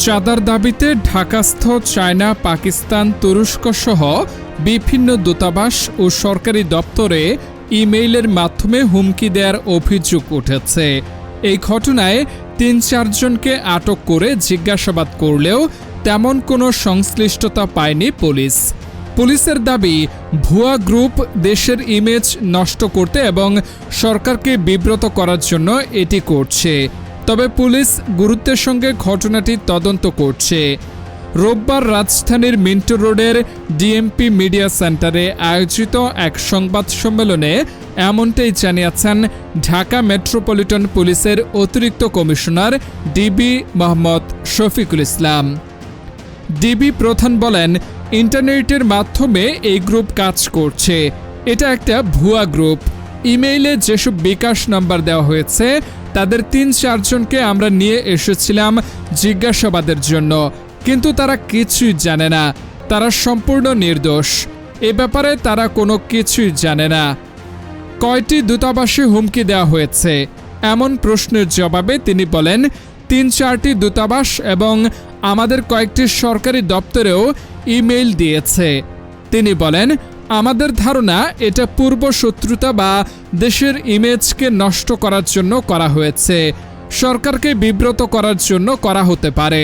চাঁদার দাবিতে ঢাকাস্থ চায়না, পাকিস্তান, তুরস্ক সহ বিভিন্ন দূতাবাস ও সরকারি দপ্তরে ইমেইলের মাধ্যমে হুমকি দেওয়ার অভিযোগ উঠেছে। এই ঘটনায় ৩-৪ জনকে আটক করে জিজ্ঞাসাবাদ করলেও তেমন কোনো সংশ্লিষ্টতা পায়নি পুলিশ। পুলিশের দাবি, ভুয়া গ্রুপ দেশের ইমেজ নষ্ট করতে এবং সরকারকে বিব্রত করার জন্য এটি করছে। তবে পুলিশ গুরুত্বের সঙ্গে ঘটনাটি তদন্ত করছে। রোববার রাজধানীর মিন্টো রোডের ডিএমপি মিডিয়া সেন্টারে আয়োজিত এক সংবাদ সম্মেলনে এমনটাই জানিয়েছেন ঢাকা মেট্রোপলিটন পুলিশের অতিরিক্ত commissioner DB Mohammad Shafiqul Islam. DB প্রধান বলেন, ইন্টারনেটের মাধ্যমে এই গ্রুপ কাজ করছে। এটা একটা ভুয়া গ্রুপ। ইমেইলে যেসব বিকাশ নাম্বার দেওয়া হয়েছে তাদের ৩-৪ জনকে আমরা নিয়ে এসেছিলাম জিজ্ঞাসাবাদের জন্য, কিন্তু তারা কিছুই জানে না। তারা সম্পূর্ণ নির্দোষ। এ ব্যাপারে তারা কোনো কিছুই জানে না। কয়টি দূতাবাসে হুমকি দেওয়া হয়েছে এমন প্রশ্নের জবাবে তিনি বলেন, ৩-৪টি দূতাবাস এবং আমাদের কয়েকটি সরকারি দপ্তরেও ইমেইল দিয়েছে। তিনি বলেন, আমাদের ধারণা এটা পূর্ব শত্রুতা বা দেশের ইমেজকে নষ্ট করার জন্য করা হয়েছে, সরকারকে বিব্রত করার জন্য করা হতে পারে।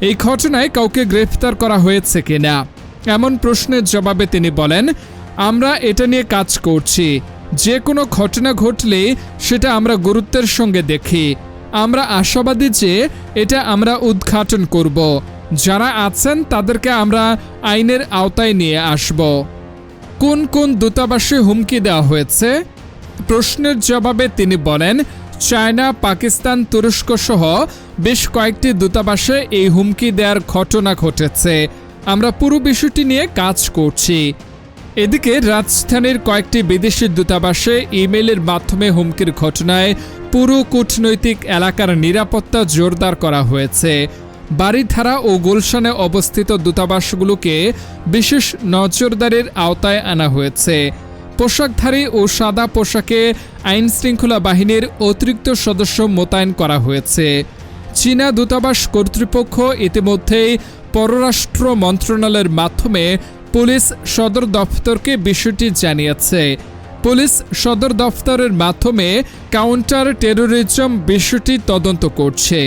এই ঘটনায় কাউকে গ্রেফতার করা হয়েছে কিনা এমন প্রশ্নের জবাবে তিনি বলেন, আমরা এটা নিয়ে কাজ করছি। যে কোনো ঘটনা ঘটলে সেটা আমরা গুরুত্বের সঙ্গে দেখি। আমরা আশাবাদী যে এটা আমরা উদ্ঘাটন করব। যারা আছেন তাদেরকে আমরা আইনের আওতায় নিয়ে আসব। কোন কোন দূতাবাসে হুমকি দেওয়া হয়েছে প্রশ্নের জবাবে তিনি বলেন, চায়না, পাকিস্তান, তুরস্ক সহ বেশ কয়েকটি দূতাবাসে এই হুমকি দেওয়ার ঘটনা ঘটেছে। আমরা পুরো বিষয়টি নিয়ে কাজ করছি। এদিকে রাজধানীর কয়েকটি বিদেশি দূতাবাসে ইমেইলের মাধ্যমে হুমকির ঘটনায় পুরো কূটনৈতিক এলাকার নিরাপত্তা জোরদার করা হয়েছে। বারিধারা ও গুলশানে অবস্থিত দূতাবাসগুলোকে বিশেষ নজরদারির আওতায় আনা হয়েছে। পোশাকধারী ও সাদা পোশাকে আইনশৃঙ্খলা বাহিনীর অতিরিক্ত সদস্য মোতায়েন করা হয়েছে। চীনা দূতাবাস কর্তৃপক্ষ ইতিমধ্যেই পররাষ্ট্র মন্ত্রণালয়ের মাধ্যমে পুলিশ সদর দফতরকে বিষয়টি জানিয়েছে। পুলিশ সদর দফতরের মাধ্যমে কাউন্টার টেরোরিজম বিষয়টি তদন্ত করছে।